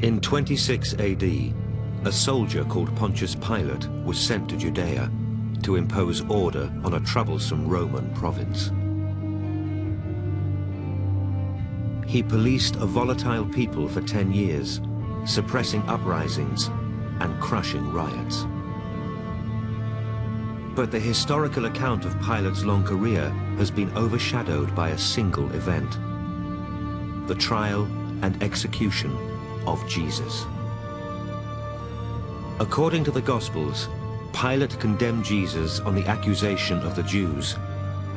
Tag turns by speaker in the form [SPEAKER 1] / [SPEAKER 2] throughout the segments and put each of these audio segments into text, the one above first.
[SPEAKER 1] In 26 AD, a soldier called Pontius Pilate was sent to Judea to impose order on a troublesome Roman province. He policed a volatile people for 10 years, suppressing uprisings and crushing riots. But the historical account of Pilate's long career has been overshadowed by a single event: the trial and execution of Jesus. According to the Gospels, Pilate condemned Jesus on the accusation of the Jews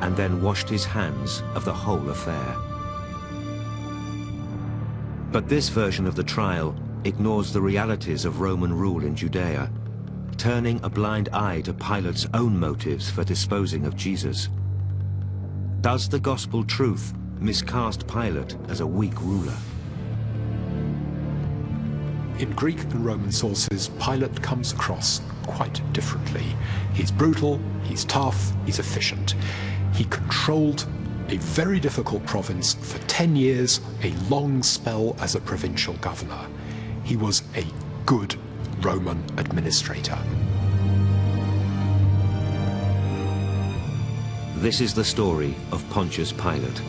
[SPEAKER 1] and then washed his hands of the whole affair. But this version of the trial ignores the realities of Roman rule in Judea, turning a blind eye to Pilate's own motives for disposing of Jesus. Does the gospel truth miscast Pilate as a weak ruler?
[SPEAKER 2] In Greek and Roman sources, Pilate comes across quite differently. He's brutal, he's tough, he's efficient. He controlled a very difficult province for 10 years, a long spell as a provincial governor. He was a good Roman administrator.
[SPEAKER 1] This is the story of Pontius Pilate,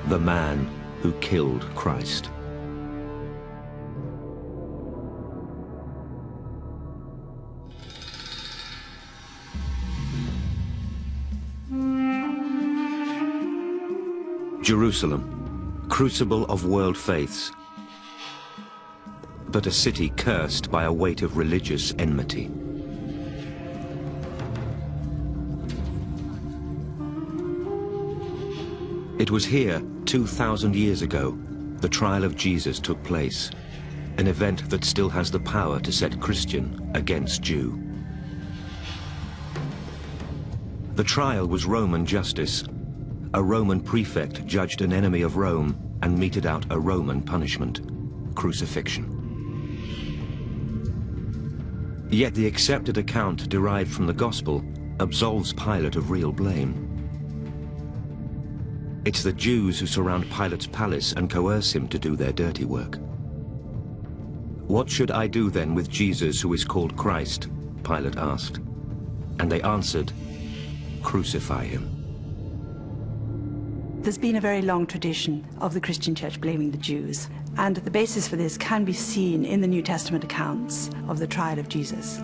[SPEAKER 1] the man who killed Christ. Jerusalem, crucible of world faiths, but a city cursed by a weight of religious enmity. It was here, 2,000 years ago, the trial of Jesus took place, an event that still has the power to set Christian against Jew. The trial was Roman justice. A Roman prefect judged an enemy of Rome and meted out a Roman punishment: crucifixion. Yet the accepted account derived from the Gospel absolves Pilate of real blame. It's the Jews who surround Pilate's palace and coerce him to do their dirty work. "What should I do then with Jesus who is called Christ?" Pilate asked. And they answered, "Crucify him."
[SPEAKER 3] There's been a very long tradition of the Christian church blaming the Jews, and the basis for this can be seen in the New Testament accounts of the trial of Jesus.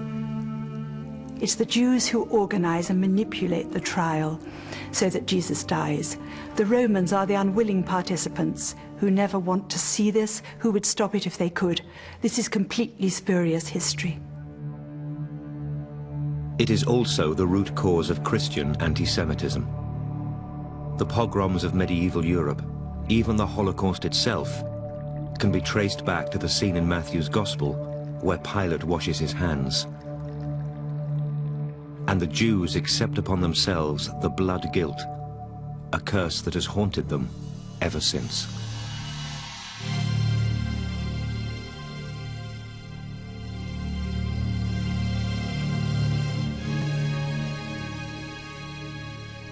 [SPEAKER 3] It's the Jews who organize and manipulate the trial so that Jesus dies. The Romans are the unwilling participants who never want to see this, who would stop it if they could. This is completely spurious history.
[SPEAKER 1] It is also the root cause of Christian anti-Semitism. The pogroms of medieval Europe, even the Holocaust itself, can be traced back to the scene in Matthew's Gospel where Pilate washes his hands. And the Jews accept upon themselves the blood guilt, a curse that has haunted them ever since.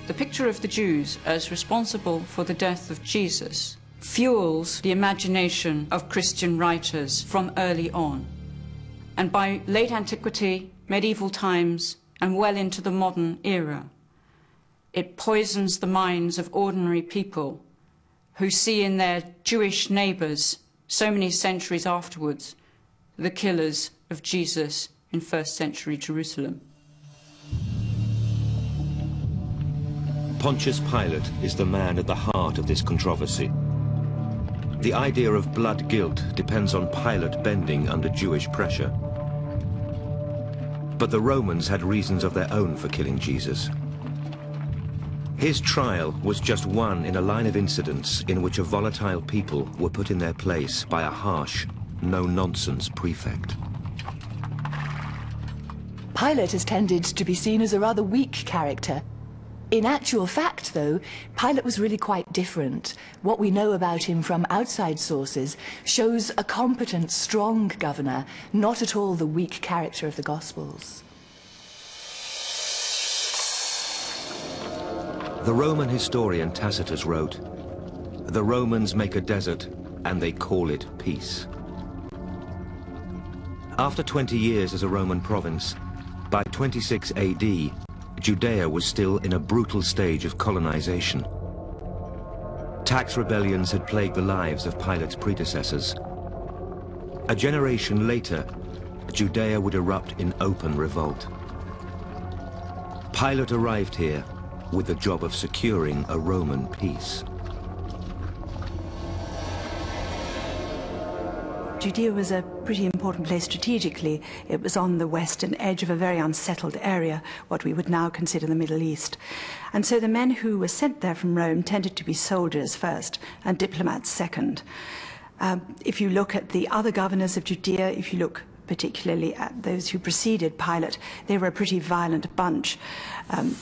[SPEAKER 4] The picture of the Jews as responsible for the death of Jesus fuels the imagination of Christian writers from early on. And by late antiquity, medieval times, and well into the modern era, it poisons the minds of ordinary people who see in their Jewish neighbours, so many centuries afterwards, the killers of Jesus in first century Jerusalem.
[SPEAKER 1] Pontius Pilate is the man at the heart of this controversy. The idea of blood guilt depends on Pilate bending under Jewish pressure. But the Romans had reasons of their own for killing Jesus. His trial was just one in a line of incidents in which a volatile people were put in their place by a harsh, no-nonsense prefect.
[SPEAKER 5] Pilate has tended to be seen as a rather weak character. In actual fact, though, Pilate was really quite different. What we know about him from outside sources shows a competent, strong governor, not at all the weak character of the Gospels.
[SPEAKER 1] The Roman historian Tacitus wrote, "The Romans make a desert and they call it peace. After 20 years as a Roman province, by 26 AD, Judea was still in a brutal stage of colonization. Tax rebellions had plagued the lives of Pilate's predecessors. A generation later, Judea would erupt in open revolt. Pilate arrived here with the job of securing a Roman peace.
[SPEAKER 3] Judea was a pretty important place strategically. It was on the western edge of a very unsettled area, what we would now consider the Middle East. And so the men who were sent there from Rome tended to be soldiers first and diplomats second. If you look at the other governors of Judea, if you look particularly at those who preceded Pilate, they were a pretty violent bunch.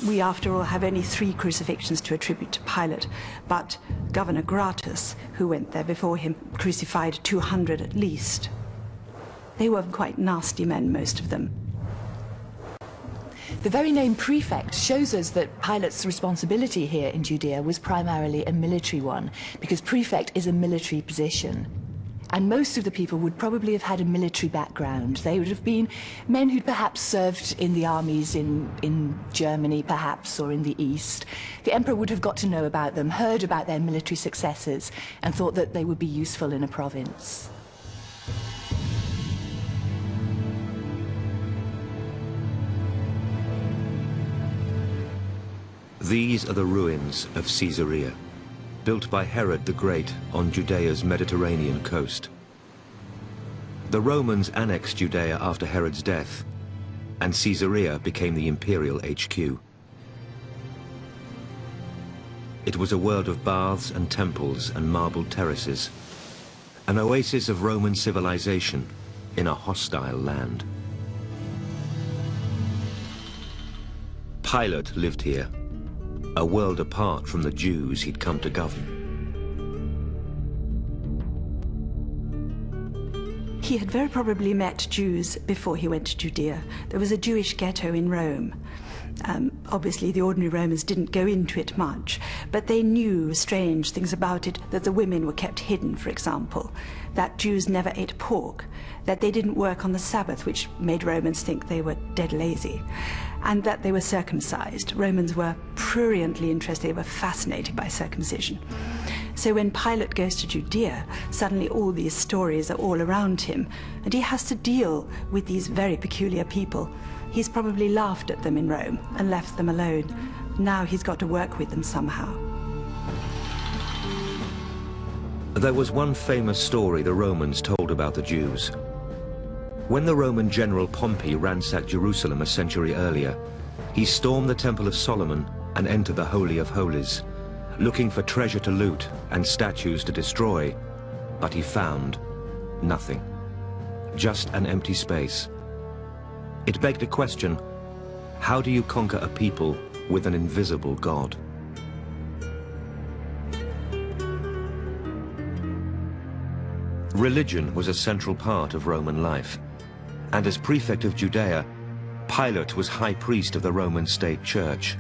[SPEAKER 3] We, after all, have only 3 crucifixions to attribute to Pilate, but Governor Gratus, who went there before him, crucified 200 at least. They were quite nasty men, most of them.
[SPEAKER 5] The very name prefect shows us that Pilate's responsibility here in Judea was primarily a military one, because prefect is a military position. And most of the people would probably have had a military background. They would have been men who'd perhaps served in the armies in Germany, perhaps, or in the East. The emperor would have got to know about them, heard about their military successes, and thought that they would be useful in a province.
[SPEAKER 1] These are the ruins of Caesarea, built by Herod the Great on Judea's Mediterranean coast. The Romans annexed Judea after Herod's death, and Caesarea became the imperial HQ. It was a world of baths and temples and marble terraces, an oasis of Roman civilization in a hostile land. Pilate lived here, a world apart from the Jews he'd come to govern.
[SPEAKER 3] He had very probably met Jews before he went to Judea. There was a Jewish ghetto in Rome. Obviously, the ordinary Romans didn't go into it much, but they knew strange things about it, that the women were kept hidden, for example, that Jews never ate pork, that they didn't work on the Sabbath, which made Romans think they were dead lazy, and that they were circumcised. Romans were pruriently interested, they were fascinated by circumcision. So when Pilate goes to Judea, suddenly all these stories are all around him, and he has to deal with these very peculiar people. He's probably laughed at them in Rome and left them alone. Now he's got to work with them somehow.
[SPEAKER 1] There was one famous story the Romans told about the Jews. When the Roman general Pompey ransacked Jerusalem a century earlier, he stormed the Temple of Solomon and entered the Holy of Holies, looking for treasure to loot and statues to destroy, but he found nothing. Just an empty space. It begged a question: how do you conquer a people with an invisible God? Religion was a central part of Roman life, and as prefect of Judea, Pilate was high priest of the Roman state church,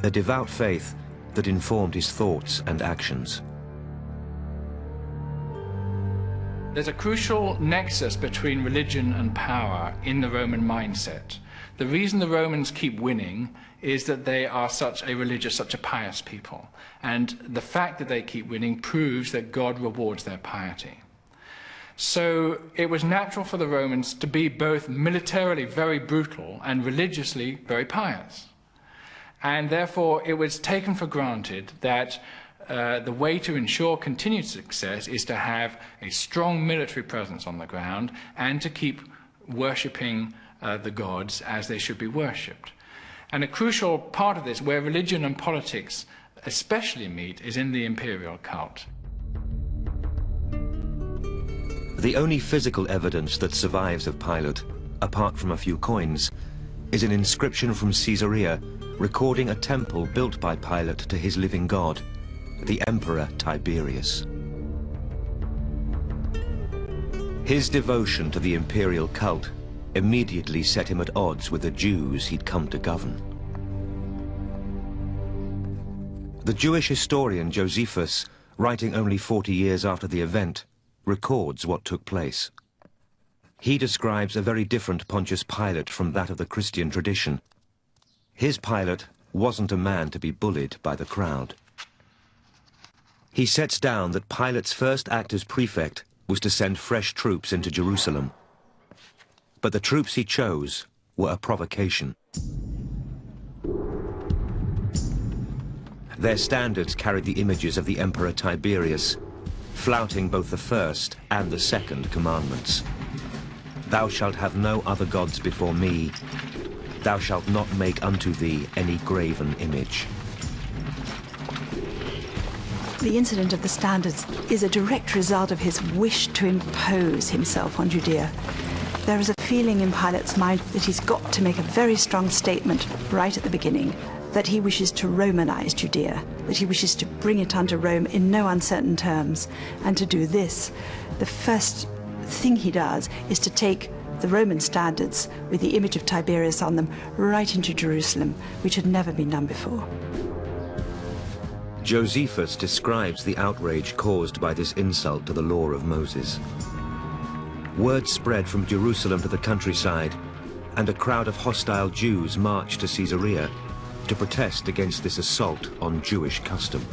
[SPEAKER 1] a devout faith that informed his thoughts and actions.
[SPEAKER 6] There's a crucial nexus between religion and power in the Roman mindset. The reason the Romans keep winning is that they are such a religious, such a pious people. And the fact that they keep winning proves that God rewards their piety. So it was natural for the Romans to be both militarily very brutal and religiously very pious. And therefore it was taken for granted that the way to ensure continued success is to have a strong military presence on the ground and to keep worshipping the gods as they should be worshipped. And a crucial part of this, where religion and politics especially meet, is in the imperial cult.
[SPEAKER 1] The only physical evidence that survives of Pilate, apart from a few coins, is an inscription from Caesarea recording a temple built by Pilate to his living god, the Emperor Tiberius. His devotion to the imperial cult immediately set him at odds with the Jews he'd come to govern. The Jewish historian Josephus writing only 40 years after the event, records what took place. He describes a very different Pontius Pilate from that of the Christian tradition. His Pilate wasn't a man to be bullied by the crowd. He sets down that Pilate's first act as prefect was to send fresh troops into Jerusalem. But the troops he chose were a provocation. Their standards carried the images of the Emperor Tiberius, flouting both the first and the second commandments. Thou shalt have no other gods before me. Thou shalt not make unto thee any graven image.
[SPEAKER 3] The incident of the standards is a direct result of his wish to impose himself on Judea. There is a feeling in Pilate's mind that he's got to make a very strong statement right at the beginning, that he wishes to Romanize Judea, that he wishes to bring it under Rome in no uncertain terms. And to do this, the first thing he does is to take the Roman standards with the image of Tiberius on them right into Jerusalem, which had never been done before.
[SPEAKER 1] Josephus describes the outrage caused by this insult to the law of Moses. Word spread from Jerusalem to the countryside, and a crowd of hostile Jews marched to Caesarea to protest against this assault on Jewish custom.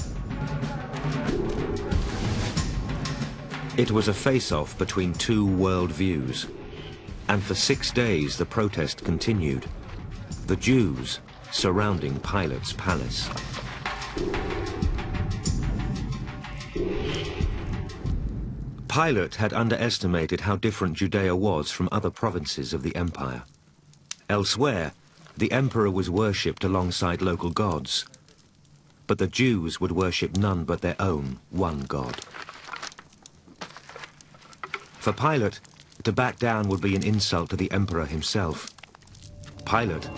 [SPEAKER 1] It was a face-off between two worldviews, and for 6 days the protest continued, the Jews surrounding Pilate's palace. Pilate had underestimated how different Judea was from other provinces of the empire. Elsewhere, the emperor was worshipped alongside local gods, but the Jews would worship none but their own one God. For Pilate, to back down would be an insult to the emperor himself. Pilate,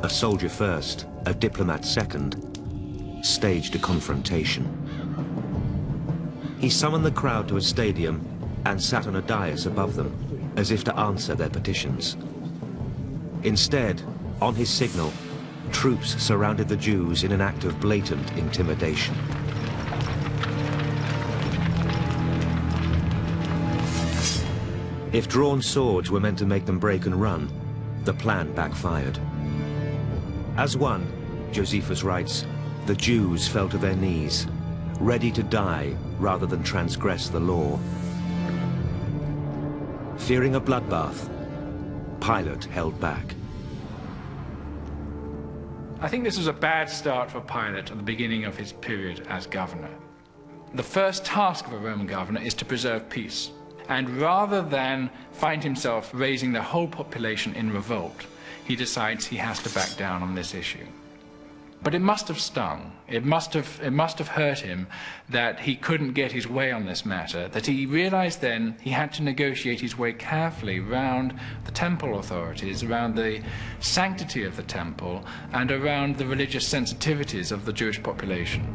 [SPEAKER 1] a soldier first, a diplomat second, staged a confrontation. He summoned the crowd to a stadium and sat on a dais above them, as if to answer their petitions. Instead, on his signal, troops surrounded the Jews in an act of blatant intimidation. If drawn swords were meant to make them break and run, the plan backfired. As one, Josephus writes, the Jews fell to their knees, ready to die rather than transgress the law. Fearing a bloodbath, Pilate held back.
[SPEAKER 6] I think this was a bad start for Pilate at the beginning of his period as governor. The first task of a Roman governor is to preserve peace. And rather than find himself raising the whole population in revolt, he decides he has to back down on this issue. But it must have stung. It must have hurt him that he couldn't get his way on this matter, that he realized then he had to negotiate his way carefully around the temple authorities, around the sanctity of the temple, and around the religious sensitivities of the Jewish population.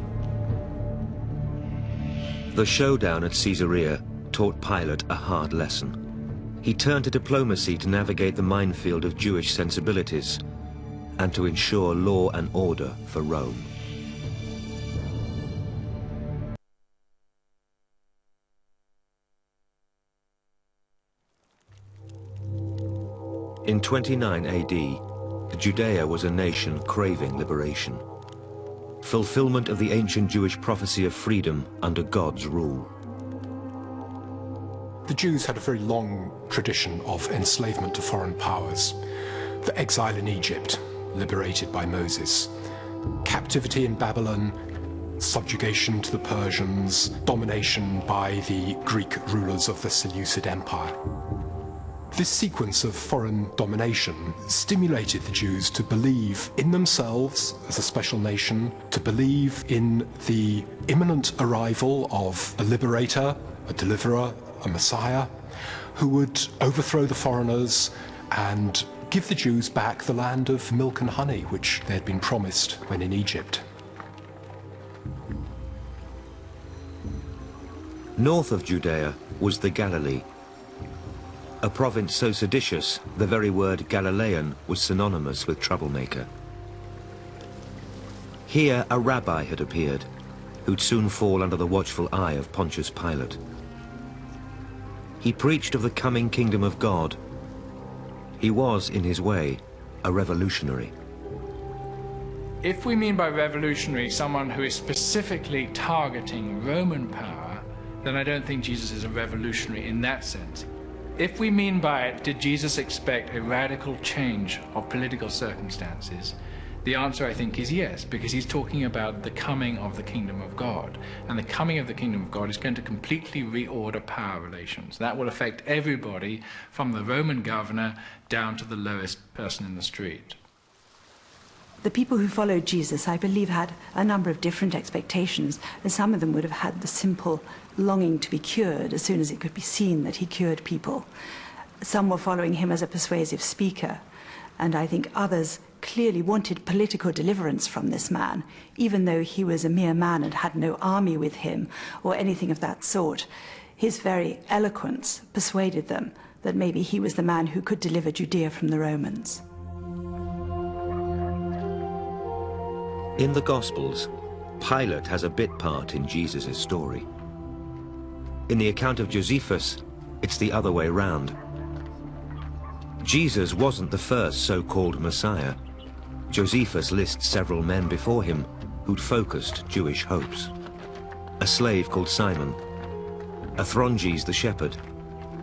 [SPEAKER 1] The showdown at Caesarea taught Pilate a hard lesson. He turned to diplomacy to navigate the minefield of Jewish sensibilities and to ensure law and order for Rome. In 29 AD, Judea was a nation craving liberation, fulfillment of the ancient Jewish prophecy of freedom under God's rule.
[SPEAKER 2] The Jews had a very long tradition of enslavement to foreign powers. The exile in Egypt, liberated by Moses. Captivity in Babylon, subjugation to the Persians, domination by the Greek rulers of the Seleucid Empire. This sequence of foreign domination stimulated the Jews to believe in themselves as a special nation, to believe in the imminent arrival of a liberator, a deliverer, a Messiah, who would overthrow the foreigners and give the Jews back the land of milk and honey, which they had been promised when in Egypt.
[SPEAKER 1] North of Judea was the Galilee, a province so seditious the very word Galilean was synonymous with troublemaker. Here a rabbi had appeared, who'd soon fall under the watchful eye of Pontius Pilate. He preached of the coming kingdom of God. He was, in his way, a revolutionary.
[SPEAKER 6] If we mean by revolutionary someone who is specifically targeting Roman power, then I don't think Jesus is a revolutionary in that sense. If we mean by it, did Jesus expect a radical change of political circumstances? The answer, I think, is yes, because he's talking about the coming of the kingdom of God. And the coming of the kingdom of God is going to completely reorder power relations. That will affect everybody, from the Roman governor down to the lowest person in the street.
[SPEAKER 3] The people who followed Jesus, I believe, had a number of different expectations, and some of them would have had the simple longing to be cured as soon as it could be seen that he cured people. Some were following him as a persuasive speaker, and I think others clearly wanted political deliverance from this man, even though he was a mere man and had no army with him or anything of that sort. His very eloquence persuaded them that maybe he was the man who could deliver Judea from the Romans.
[SPEAKER 1] In the Gospels, Pilate has a bit part in Jesus' story. In the account of Josephus, it's the other way round. Jesus wasn't the first so-called Messiah. Josephus lists several men before him who'd focused Jewish hopes. A slave called Simon, Athronges the shepherd,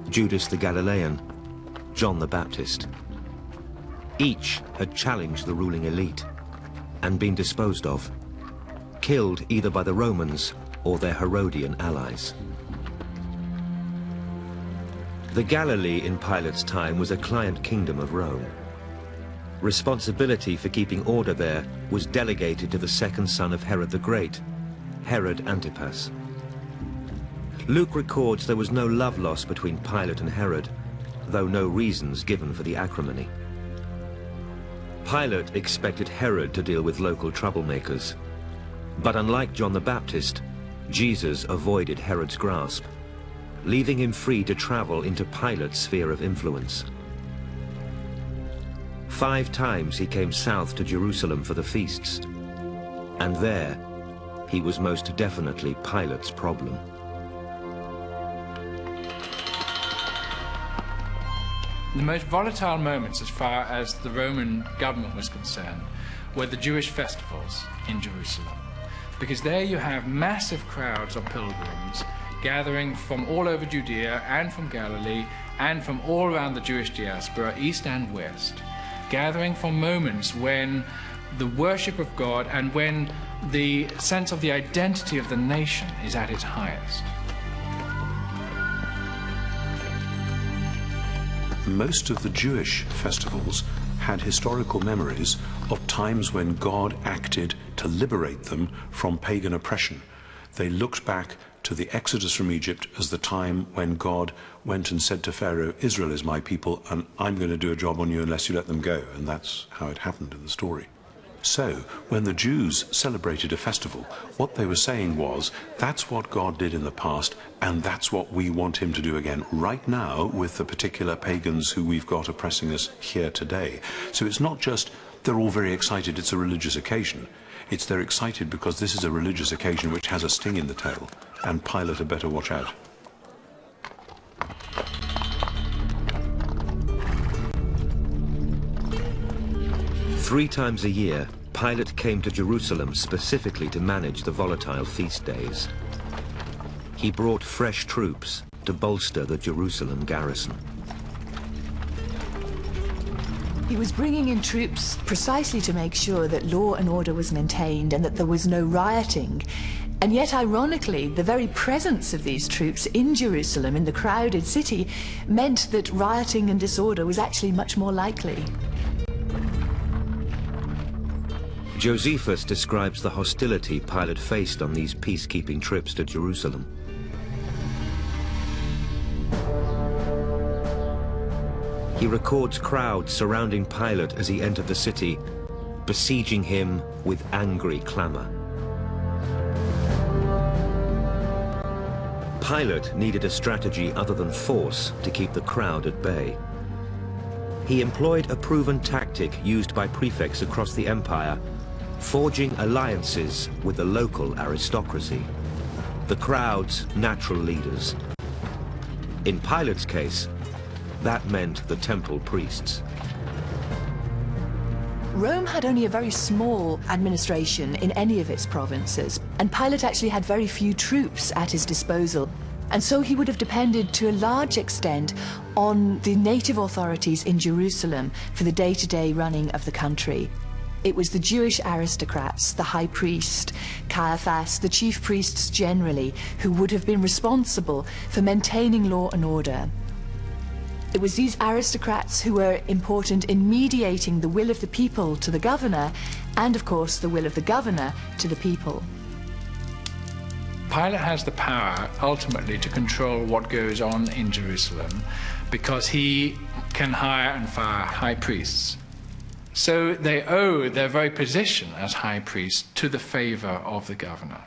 [SPEAKER 1] Judas the Galilean, John the Baptist. Each had challenged the ruling elite and been disposed of, killed either by the Romans or their Herodian allies. The Galilee in Pilate's time was a client kingdom of Rome. Responsibility for keeping order there was delegated to the second son of Herod the Great, Herod Antipas. Luke records there was no love lost between Pilate and Herod, though no reasons given for the acrimony. Pilate expected Herod to deal with local troublemakers, but unlike John the Baptist, Jesus avoided Herod's grasp, leaving him free to travel into Pilate's sphere of influence. 5 times he came south to Jerusalem for the feasts, and there he was most definitely Pilate's problem.
[SPEAKER 6] The most volatile moments as far as the Roman government was concerned were the Jewish festivals in Jerusalem, because there you have massive crowds of pilgrims gathering from all over Judea and from Galilee and from all around the Jewish diaspora, east and west, gathering for moments when the worship of God and when the sense of the identity of the nation is at its highest.
[SPEAKER 2] Most of the Jewish festivals had historical memories of times when God acted to liberate them from pagan oppression. They looked back to the Exodus from Egypt as the time when God went and said to Pharaoh, "Israel is my people, and I'm going to do a job on you unless you let them go." And that's how it happened in the story. So, when the Jews celebrated a festival, what they were saying was, that's what God did in the past, and that's what we want him to do again right now with the particular pagans who we've got oppressing us here today. So it's not just they're all very excited, it's a religious occasion. It's they're excited because this is a religious occasion which has a sting in the tail, and Pilate had better watch out.
[SPEAKER 1] Three times a year, Pilate came to Jerusalem specifically to manage the volatile feast days. He brought fresh troops to bolster the Jerusalem garrison.
[SPEAKER 5] He was bringing in troops precisely to make sure that law and order was maintained and that there was no rioting. And yet, ironically, the very presence of these troops in Jerusalem, in the crowded city, meant that rioting and disorder was actually much more likely.
[SPEAKER 1] Josephus describes the hostility Pilate faced on these peacekeeping trips to Jerusalem. He records crowds surrounding Pilate as he entered the city, besieging him with angry clamor. Pilate needed a strategy other than force to keep the crowd at bay. He employed a proven tactic used by prefects across the empire, forging alliances with the local aristocracy, the crowd's natural leaders. In Pilate's case, that meant the temple priests.
[SPEAKER 5] Rome had only a very small administration in any of its provinces, and Pilate actually had very few troops at his disposal. And so he would have depended to a large extent on the native authorities in Jerusalem for the day-to-day running of the country. It was the Jewish aristocrats, the high priest, Caiaphas, the chief priests generally, who would have been responsible for maintaining law and order. It was these aristocrats who were important in mediating the will of the people to the governor, and of course the will of the governor to the people.
[SPEAKER 6] Pilate has the power ultimately to control what goes on in Jerusalem because he can hire and fire high priests. So they owe their very position as high priests to the favor of the governor.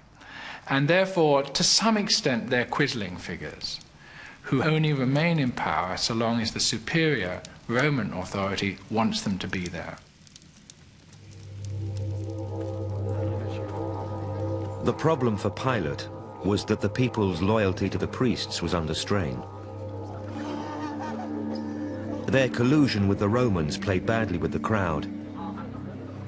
[SPEAKER 6] And therefore, to some extent, they're quisling figures who only remain in power so long as the superior Roman authority wants them to be there.
[SPEAKER 1] The problem for Pilate was that the people's loyalty to the priests was under strain. Their collusion with the Romans played badly with the crowd,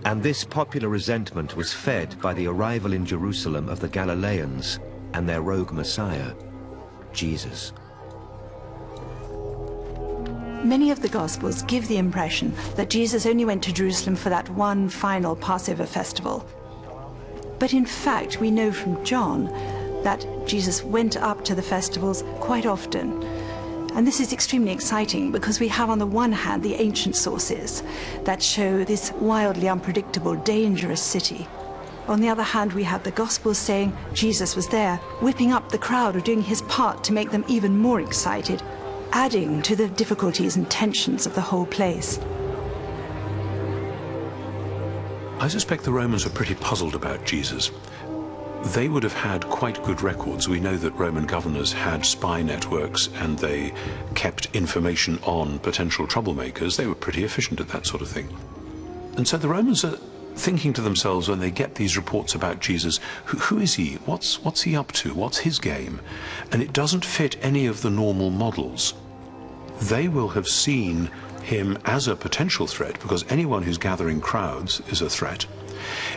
[SPEAKER 1] and this popular resentment was fed by the arrival in Jerusalem of the Galileans and their rogue Messiah, Jesus.
[SPEAKER 3] Many of the Gospels give the impression that Jesus only went to Jerusalem for that one final Passover festival. But in fact, we know from John that Jesus went up to the festivals quite often. And this is extremely exciting because we have on the one hand the ancient sources that show this wildly unpredictable, dangerous city. On the other hand, we have the Gospels saying Jesus was there, whipping up the crowd or doing his part to make them even more excited, adding to the difficulties and tensions of the whole place.
[SPEAKER 2] I suspect the Romans were pretty puzzled about Jesus. They would have had quite good records. We know that Roman governors had spy networks and they kept information on potential troublemakers. They were pretty efficient at that sort of thing. And so the Romans are thinking to themselves when they get these reports about Jesus, who is he? What's he up to? What's his game? And it doesn't fit any of the normal models. They will have seen him as a potential threat because anyone who's gathering crowds is a threat.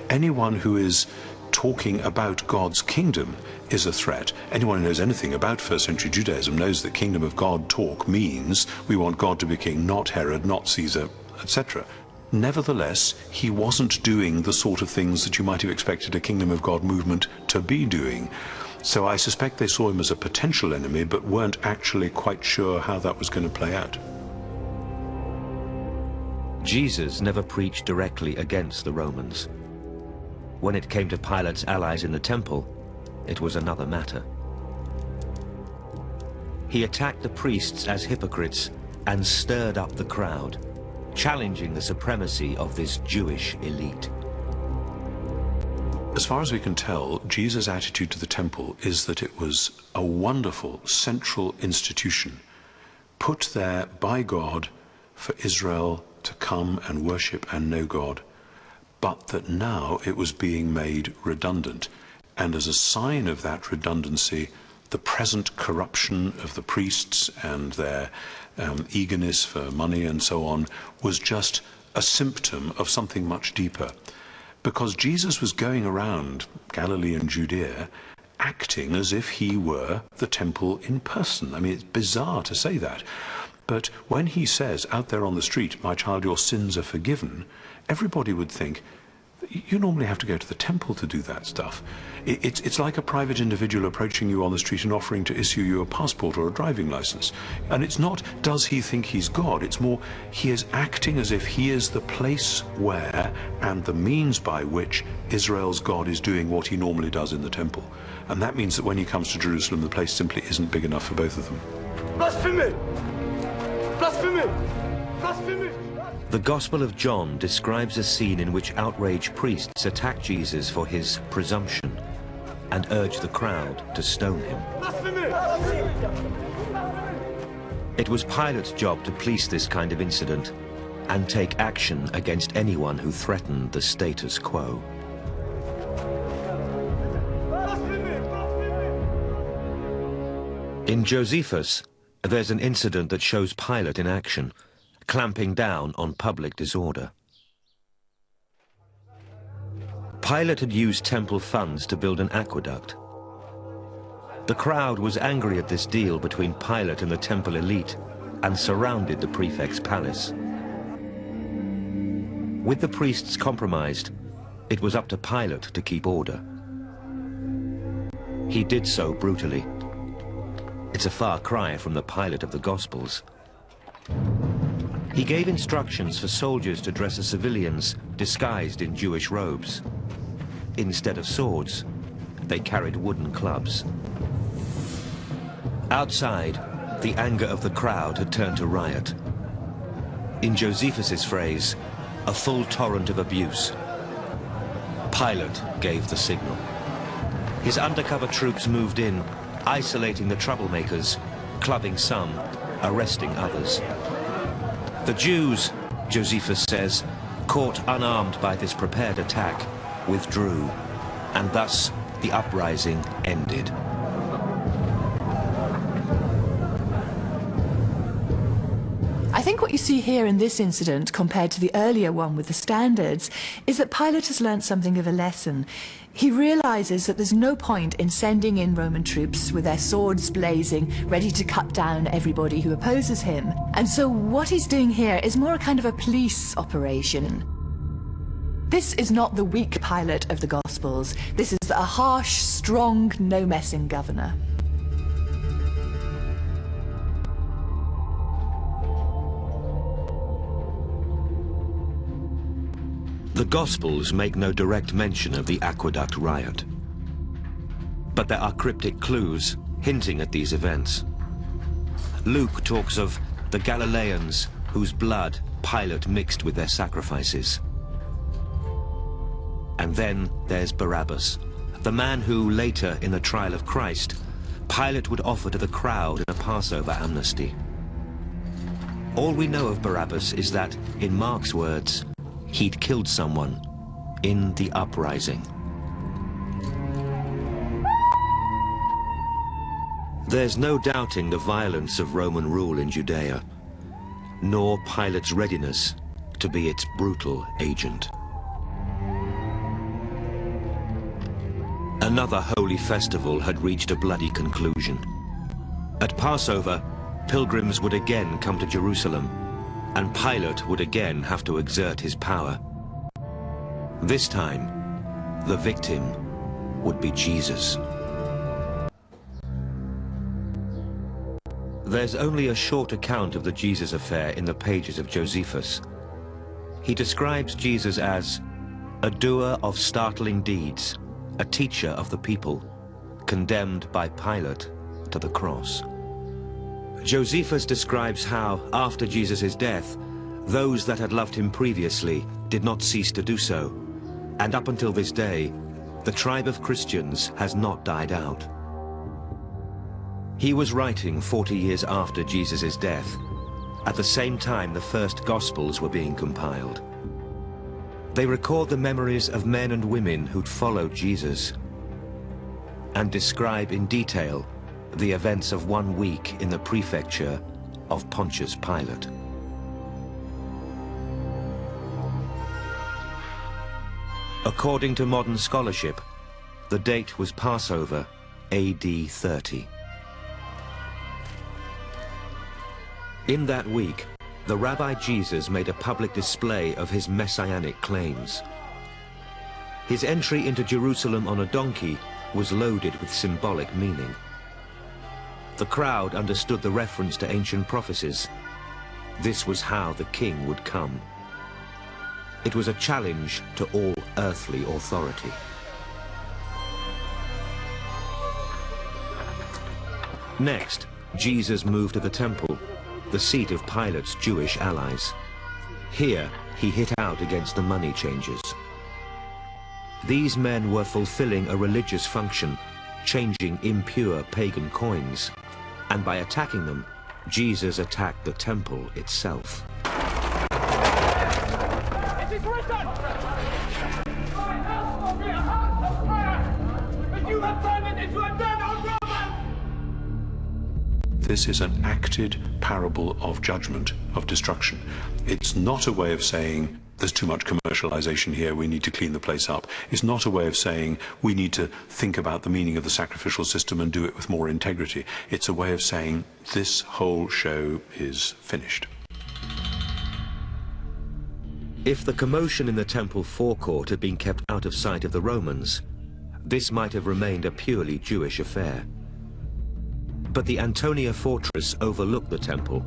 [SPEAKER 2] Anyone who is talking about God's kingdom is a threat. Anyone who knows anything about first century Judaism knows that kingdom of God talk means we want God to be king, not Herod, not Caesar, etc. Nevertheless, he wasn't doing the sort of things that you might have expected a kingdom of God movement to be doing. So I suspect they saw him as a potential enemy, but weren't actually quite sure how that was going to play out.
[SPEAKER 1] Jesus never preached directly against the Romans. When it came to Pilate's allies in the temple, it was another matter. He attacked the priests as hypocrites and stirred up the crowd, challenging the supremacy of this Jewish elite.
[SPEAKER 2] As far as we can tell, Jesus' attitude to the temple is that it was a wonderful central institution put there by God for Israel to come and worship and know God, but that now it was being made redundant. And as a sign of that redundancy, the present corruption of the priests and their eagerness for money and so on was just a symptom of something much deeper. Because Jesus was going around Galilee and Judea acting as if he were the temple in person. I mean, it's bizarre to say that. But when he says out there on the street, "My child, your sins are forgiven," everybody would think, you normally have to go to the temple to do that stuff. It's like a private individual approaching you on the street and offering to issue you a passport or a driving license. And it's not, does he think he's God? It's more, he is acting as if he is the place where and the means by which Israel's God is doing what he normally does in the temple. And that means that when he comes to Jerusalem, the place simply isn't big enough for both of them.
[SPEAKER 7] Blasphemy! Blasphemy! Blasphemy!
[SPEAKER 1] The Gospel of John describes a scene in which outraged priests attack Jesus for his presumption and urge the crowd to stone him. It was Pilate's job to police this kind of incident and take action against anyone who threatened the status quo. In Josephus, there's an incident that shows Pilate in action, clamping down on public disorder. Pilate had used temple funds to build an aqueduct. The crowd was angry at this deal between Pilate and the temple elite and surrounded the prefect's palace. With the priests compromised, it was up to Pilate to keep order. He did so brutally. It's a far cry from the Pilate of the Gospels. He gave instructions for soldiers to dress as civilians disguised in Jewish robes. Instead of swords, they carried wooden clubs. Outside, the anger of the crowd had turned to riot. In Josephus's phrase, a full torrent of abuse. Pilate gave the signal. His undercover troops moved in, isolating the troublemakers, clubbing some, arresting others. The Jews, Josephus says, caught unarmed by this prepared attack, withdrew, and thus the uprising ended.
[SPEAKER 5] I think what you see here in this incident, compared to the earlier one with the standards, is that Pilate has learned something of a lesson. He realizes that there's no point in sending in Roman troops with their swords blazing, ready to cut down everybody who opposes him. And so what he's doing here is more a kind of a police operation. This is not the weak Pilate of the Gospels. This is a harsh, strong, no-messing governor.
[SPEAKER 1] The Gospels make no direct mention of the aqueduct riot. But there are cryptic clues hinting at these events. Luke talks of the Galileans whose blood Pilate mixed with their sacrifices. And then there's Barabbas, the man who later in the trial of Christ, Pilate would offer to the crowd in a Passover amnesty. All we know of Barabbas is that, in Mark's words, he'd killed someone in the uprising. There's no doubting the violence of Roman rule in Judea, nor Pilate's readiness to be its brutal agent. Another holy festival had reached a bloody conclusion. At Passover, pilgrims would again come to Jerusalem, and Pilate would again have to exert his power. This time, the victim would be Jesus. There's only a short account of the Jesus affair in the pages of Josephus. He describes Jesus as a doer of startling deeds, a teacher of the people, condemned by Pilate to the cross. Josephus describes how, after Jesus' death, those that had loved him previously did not cease to do so, and up until this day, the tribe of Christians has not died out. He was writing 40 years after Jesus' death, at the same time the first Gospels were being compiled. They record the memories of men and women who'd followed Jesus, and describe in detail the events of 1 week in the prefecture of Pontius Pilate. According to modern scholarship, the date was Passover, AD 30. In that week, the Rabbi Jesus made a public display of his messianic claims. His entry into Jerusalem on a donkey was loaded with symbolic meaning. The crowd understood the reference to ancient prophecies. This was how the king would come. It was a challenge to all earthly authority. Next, Jesus moved to the temple, the seat of Pilate's Jewish allies. Here, he hit out against the money changers. These men were fulfilling a religious function, changing impure pagan coins, and by attacking them, Jesus attacked the temple itself.
[SPEAKER 7] It is written! My house will be a house of prayer, but you have turned it into a den of robbers!
[SPEAKER 8] This is an acted parable of judgment, of destruction. It's not a way of saying, there's too much commercialization here, we need to clean the place up. It's not a way of saying, we need to think about the meaning of the sacrificial system and do it with more integrity. It's a way of saying, this whole show is finished.
[SPEAKER 1] If the commotion in the temple forecourt had been kept out of sight of the Romans, this might have remained a purely Jewish affair. But the Antonia fortress overlooked the temple,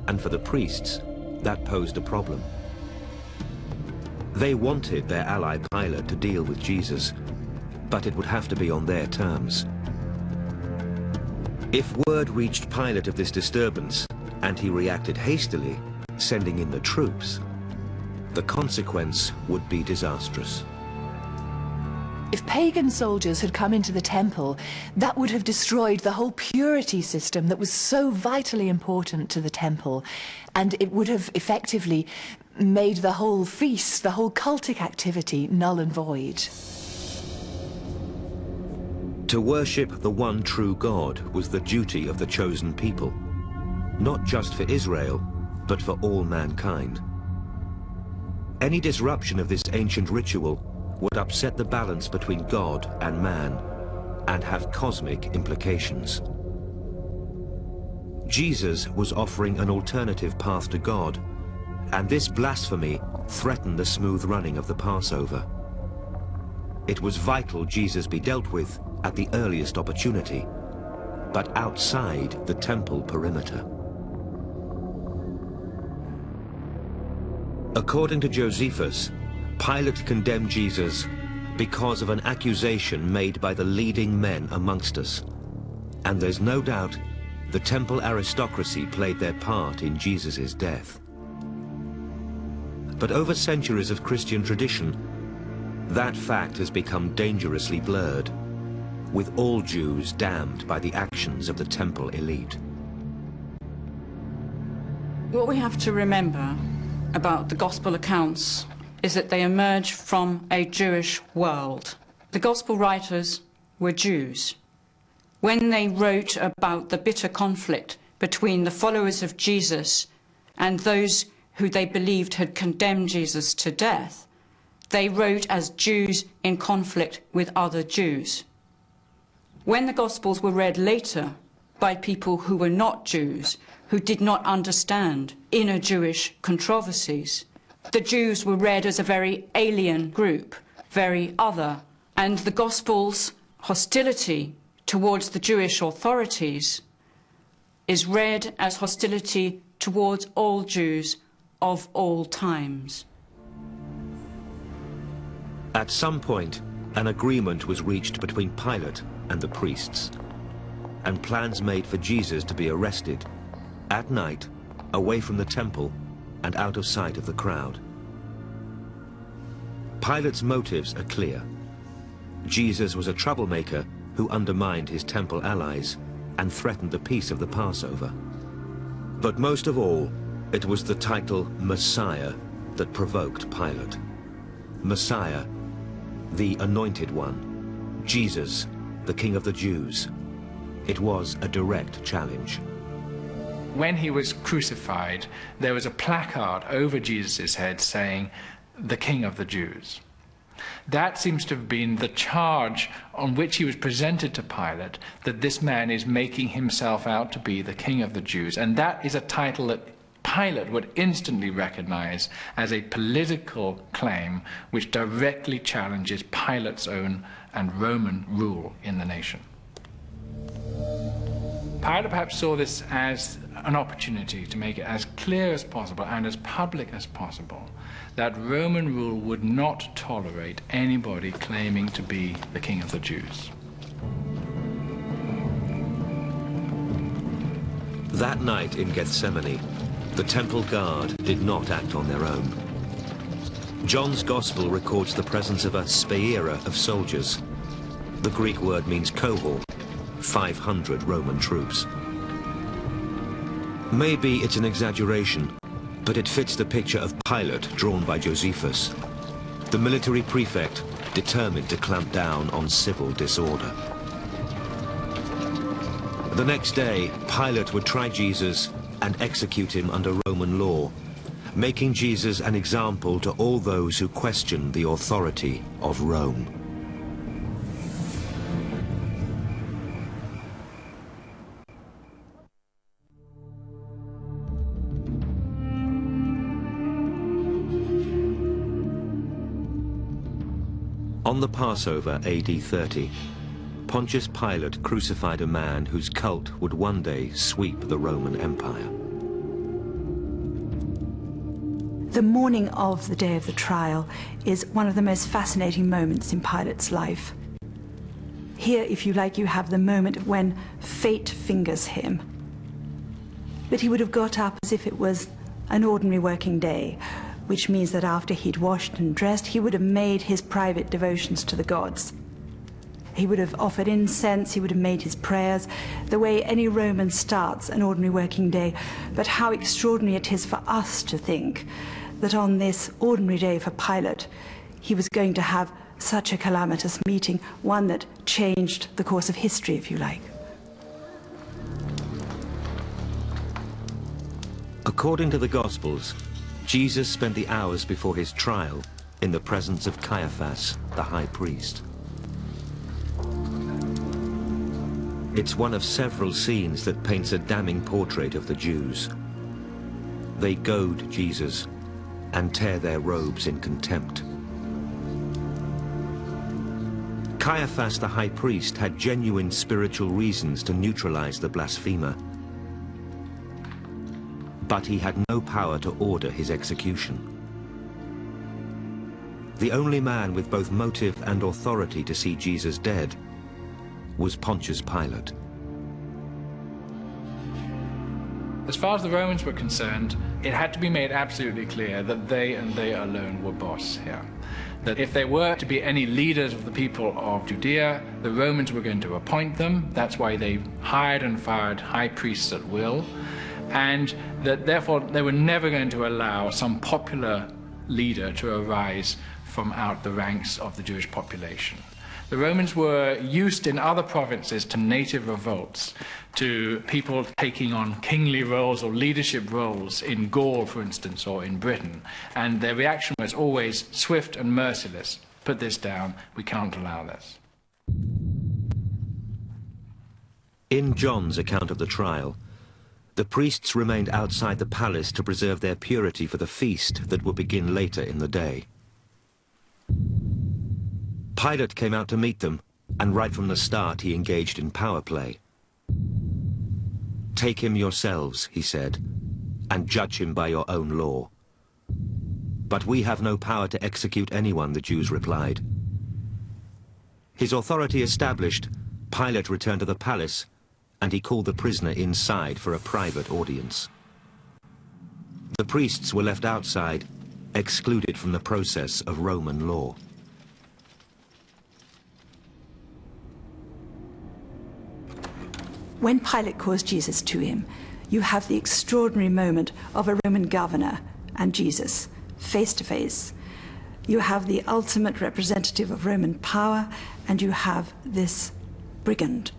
[SPEAKER 1] and for the priests, that posed a problem. They wanted their ally Pilate to deal with Jesus, but it would have to be on their terms. If word reached Pilate of this disturbance, and he reacted hastily, sending in the troops, the consequence would be disastrous.
[SPEAKER 5] If pagan soldiers had come into the temple, that would have destroyed the whole purity system that was so vitally important to the temple, and it would have effectively made the whole feast, the whole cultic activity, null and void.
[SPEAKER 1] To worship the one true God was the duty of the chosen people, not just for Israel, but for all mankind. Any disruption of this ancient ritual would upset the balance between God and man, and have cosmic implications. Jesus was offering an alternative path to God, and this blasphemy threatened the smooth running of the Passover. It was vital Jesus be dealt with at the earliest opportunity, but outside the temple perimeter. According to Josephus, Pilate condemned Jesus because of an accusation made by the leading men amongst us. And there's no doubt the temple aristocracy played their part in Jesus' death. But over centuries of Christian tradition, that fact has become dangerously blurred, with all Jews damned by the actions of the temple elite.
[SPEAKER 4] What we have to remember about the Gospel accounts is that they emerge from a Jewish world. The Gospel writers were Jews. When they wrote about the bitter conflict between the followers of Jesus and those who they believed had condemned Jesus to death, they wrote as Jews in conflict with other Jews. When the Gospels were read later by people who were not Jews, who did not understand inner Jewish controversies, the Jews were read as a very alien group, very other, and the Gospel's hostility towards the Jewish authorities is read as hostility towards all Jews of all times.
[SPEAKER 1] At some point, an agreement was reached between Pilate and the priests, and plans made for Jesus to be arrested at night, away from the temple and out of sight of the crowd. Pilate's motives are clear. Jesus was a troublemaker who undermined his temple allies and threatened the peace of the Passover. But most of all, it was the title Messiah that provoked Pilate. Messiah, the Anointed One, Jesus, the King of the Jews. It was a direct challenge.
[SPEAKER 6] When he was crucified, there was a placard over Jesus' head saying, "The King of the Jews." That seems to have been the charge on which he was presented to Pilate, that this man is making himself out to be the King of the Jews. And that is a title that Pilate would instantly recognize as a political claim which directly challenges Pilate's own and Roman rule in the nation. Pilate perhaps saw this as an opportunity to make it as clear as possible and as public as possible that Roman rule would not tolerate anybody claiming to be the King of the Jews.
[SPEAKER 1] That night in Gethsemane, the temple guard did not act on their own. John's Gospel records the presence of a speira of soldiers. The Greek word means cohort, 500 Roman troops. Maybe it's an exaggeration, but it fits the picture of Pilate drawn by Josephus, the military prefect determined to clamp down on civil disorder. The next day, Pilate would try Jesus and execute him under Roman law, making Jesus an example to all those who question the authority of Rome. On the Passover, AD 30, Pontius Pilate crucified a man whose cult would one day sweep the Roman Empire.
[SPEAKER 3] The morning of the day of the trial is one of the most fascinating moments in Pilate's life. Here, if you like, you have the moment when fate fingers him. But he would have got up as if it was an ordinary working day, which means that after he'd washed and dressed, he would have made his private devotions to the gods. He would have offered incense, he would have made his prayers, the way any Roman starts an ordinary working day. But how extraordinary it is for us to think that on this ordinary day for Pilate, he was going to have such a calamitous meeting, one that changed the course of history, if you like.
[SPEAKER 1] According to the Gospels, Jesus spent the hours before his trial in the presence of Caiaphas, the high priest. It's one of several scenes that paints a damning portrait of the Jews. They goad Jesus and tear their robes in contempt. Caiaphas, the high priest, had genuine spiritual reasons to neutralize the blasphemer. But he had no power to order his execution. The only man with both motive and authority to see Jesus dead was Pontius Pilate.
[SPEAKER 6] As far as the Romans were concerned, it had to be made absolutely clear that they and they alone were boss here. That if there were to be any leaders of the people of Judea, the Romans were going to appoint them. That's why they hired and fired high priests at will. And that therefore they were never going to allow some popular leader to arise from out the ranks of the Jewish population. The Romans were used in other provinces to native revolts, to people taking on kingly roles or leadership roles in Gaul, for instance, or in Britain. And their reaction was always swift and merciless. Put this down, we can't allow this.
[SPEAKER 1] In John's account of the trial, the priests remained outside the palace to preserve their purity for the feast that would begin later in the day. Pilate came out to meet them, and right from the start he engaged in power play. "Take him yourselves," he said, "and judge him by your own law." "But we have no power to execute anyone," the Jews replied. His authority established, Pilate returned to the palace, and he called the prisoner inside for a private audience. The priests were left outside, excluded from the process of Roman law.
[SPEAKER 3] When Pilate calls Jesus to him, you have the extraordinary moment of a Roman governor and Jesus, face to face. You have the ultimate representative of Roman power, and you have this brigand,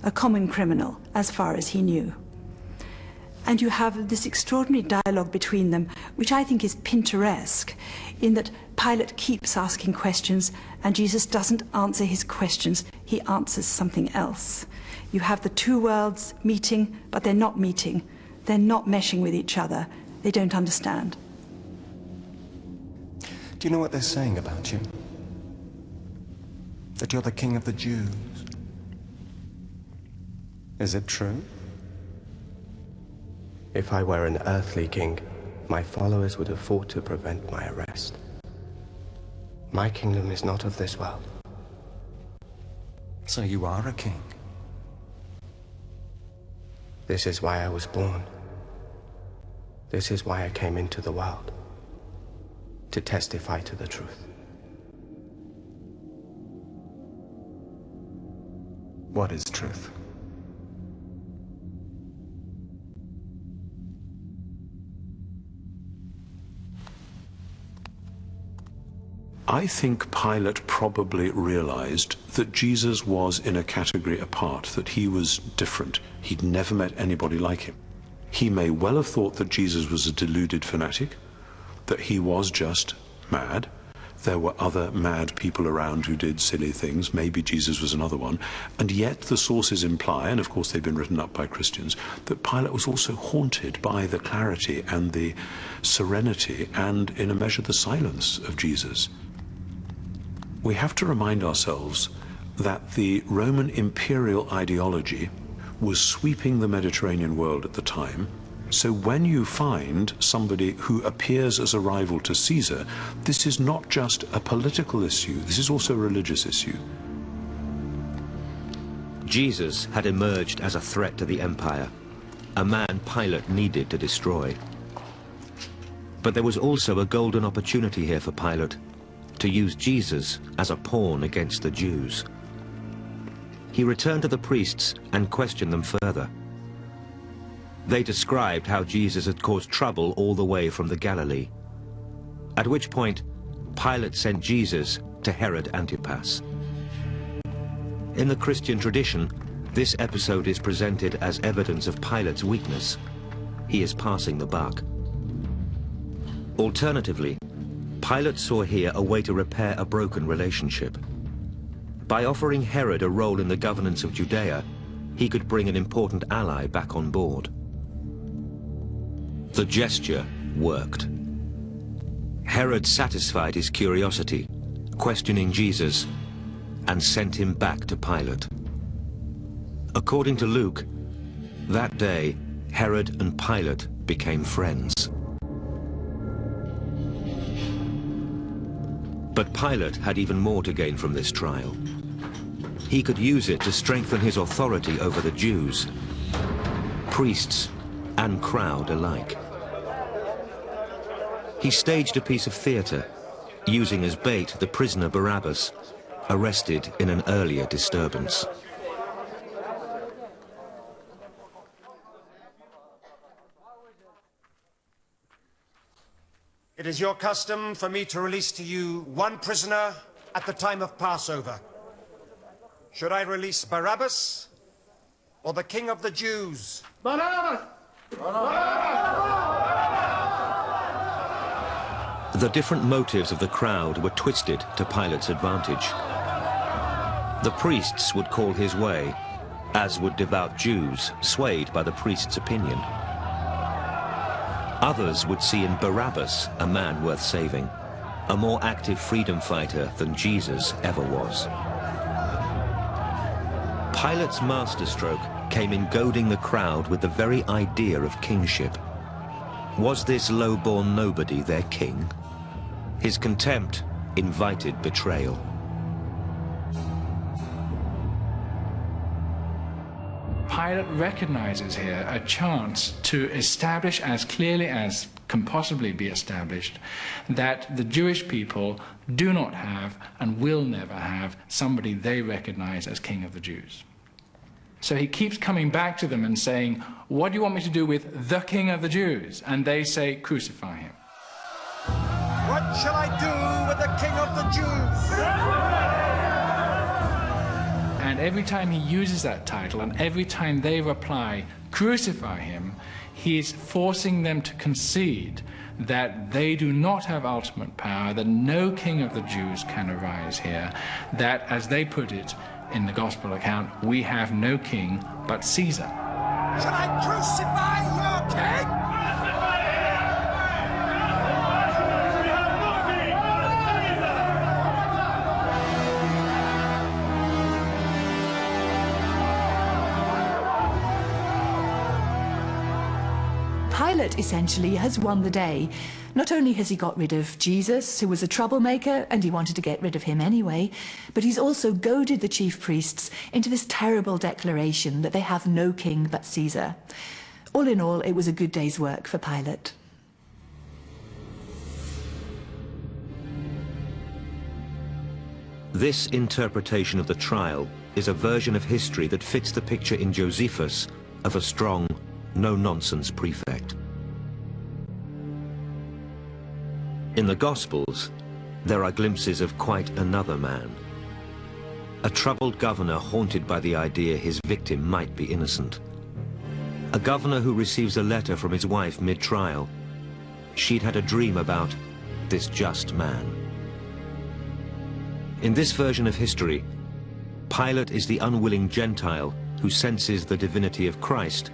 [SPEAKER 3] a common criminal, as far as he knew. And you have this extraordinary dialogue between them, which I think is Pinteresque, in that Pilate keeps asking questions, and Jesus doesn't answer his questions, he answers something else. You have the two worlds meeting, but they're not meeting. They're not meshing with each other. They don't understand.
[SPEAKER 9] Do you know what they're saying about you? That you're the king of the Jews. Is it true? If I were an earthly king, my followers would have fought to prevent my arrest. My kingdom is not of this world. So you are a king? This is why I was born. This is why I came into the world. To testify to the truth. What is truth?
[SPEAKER 8] I think Pilate probably realized that Jesus was in a category apart, that he was different. He'd never met anybody like him. He may well have thought that Jesus was a deluded fanatic, that he was just mad. There were other mad people around who did silly things. Maybe Jesus was another one. And yet the sources imply, and of course they've been written up by Christians, that Pilate was also haunted by the clarity and the serenity and, in a measure, the silence of Jesus. We have to remind ourselves that the Roman imperial ideology was sweeping the Mediterranean world at the time. So when you find somebody who appears as a rival to Caesar, this is not just a political issue, this is also a religious issue.
[SPEAKER 1] Jesus had emerged as a threat to the empire, a man Pilate needed to destroy. But there was also a golden opportunity here for Pilate to use Jesus as a pawn against the Jews. He returned to the priests and questioned them further. They described how Jesus had caused trouble all the way from the Galilee, at which point Pilate sent Jesus to Herod Antipas. In the Christian tradition, this episode is presented as evidence of Pilate's weakness. He is passing the buck. Alternatively, Pilate saw here a way to repair a broken relationship. By offering Herod a role in the governance of Judea, he could bring an important ally back on board. The gesture worked. Herod satisfied his curiosity, questioning Jesus, and sent him back to Pilate. According to Luke, that day, Herod and Pilate became friends. But Pilate had even more to gain from this trial. He could use it to strengthen his authority over the Jews, priests and crowd alike. He staged a piece of theater, using as bait the prisoner Barabbas, arrested in an earlier disturbance.
[SPEAKER 10] It is your custom for me to release to you one prisoner at the time of Passover. Should I release Barabbas or the King of the Jews?
[SPEAKER 7] Barabbas!
[SPEAKER 1] The different motives of the crowd were twisted to Pilate's advantage. The priests would call his way, as would devout Jews, swayed by the priest's opinion. Others would see in Barabbas a man worth saving, a more active freedom fighter than Jesus ever was. Pilate's masterstroke came in goading the crowd with the very idea of kingship. Was this low-born nobody their king? His contempt invited betrayal.
[SPEAKER 6] Pilate recognizes here a chance to establish as clearly as can possibly be established that the Jewish people do not have and will never have somebody they recognize as King of the Jews. So he keeps coming back to them and saying, what do you want me to do with the King of the Jews? And they say, crucify him.
[SPEAKER 10] What shall I do with the King of the Jews?
[SPEAKER 6] And every time he uses that title, and every time they reply, crucify him, he's forcing them to concede that they do not have ultimate power, that no king of the Jews can arise here, that, as they put it in the gospel account, we have no king but Caesar.
[SPEAKER 10] Shall I crucify your king?
[SPEAKER 5] Pilate essentially has won the day. Not only has he got rid of Jesus, who was a troublemaker, and he wanted to get rid of him anyway, but he's also goaded the chief priests into this terrible declaration that they have no king but Caesar. All in all, it was a good day's work for Pilate.
[SPEAKER 1] This interpretation of the trial is a version of history that fits the picture in Josephus of a strong, no-nonsense prefect. In the Gospels, there are glimpses of quite another man. A troubled governor haunted by the idea his victim might be innocent. A governor who receives a letter from his wife mid-trial. She'd had a dream about this just man. In this version of history, Pilate is the unwilling Gentile who senses the divinity of Christ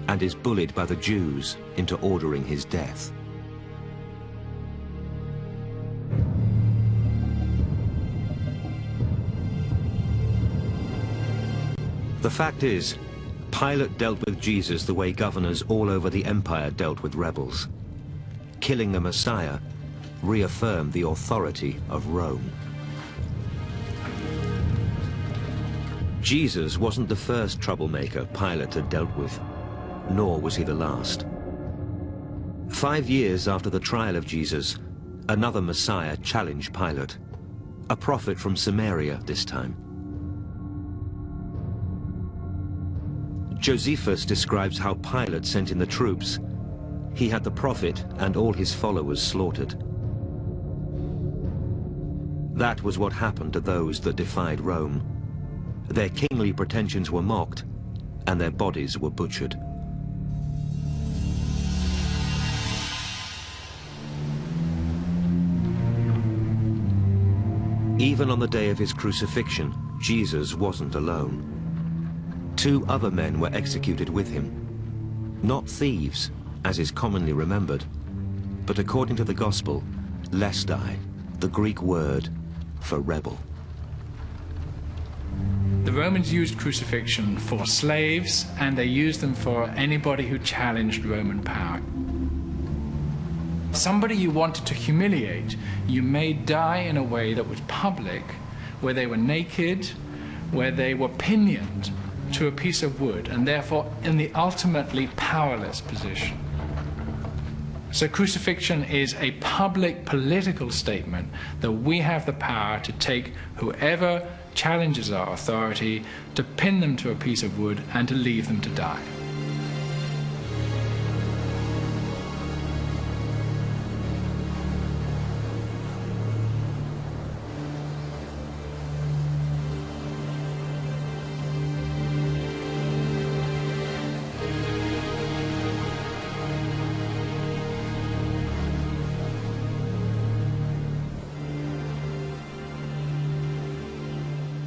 [SPEAKER 1] and is bullied by the Jews into ordering his death. The fact is, Pilate dealt with Jesus the way governors all over the empire dealt with rebels. Killing the Messiah reaffirmed the authority of Rome. Jesus wasn't the first troublemaker Pilate had dealt with, nor was he the last. 5 years after the trial of Jesus, another Messiah challenged Pilate, a prophet from Samaria this time. Josephus describes how Pilate sent in the troops. He had the prophet and all his followers slaughtered. That was what happened to those that defied Rome. Their kingly pretensions were mocked, and their bodies were butchered. Even on the day of his crucifixion, Jesus wasn't alone. 2 other men were executed with him. Not thieves, as is commonly remembered, but according to the Gospel, lestai, the Greek word for rebel.
[SPEAKER 6] The Romans used crucifixion for slaves, and they used them for anybody who challenged Roman power. Somebody you wanted to humiliate, you made die in a way that was public, where they were naked, where they were pinioned to a piece of wood, and therefore in the ultimately powerless position. So crucifixion is a public political statement that we have the power to take whoever challenges our authority, to pin them to a piece of wood, and to leave them to die.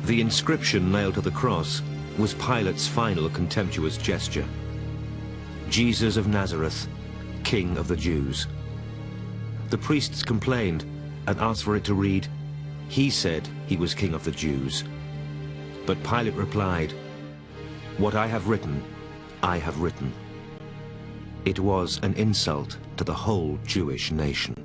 [SPEAKER 1] The inscription nailed to the cross was Pilate's final contemptuous gesture. Jesus of Nazareth, King of the Jews. The priests complained and asked for it to read, "He said he was King of the Jews." But Pilate replied, "What I have written, I have written." It was an insult to the whole Jewish nation.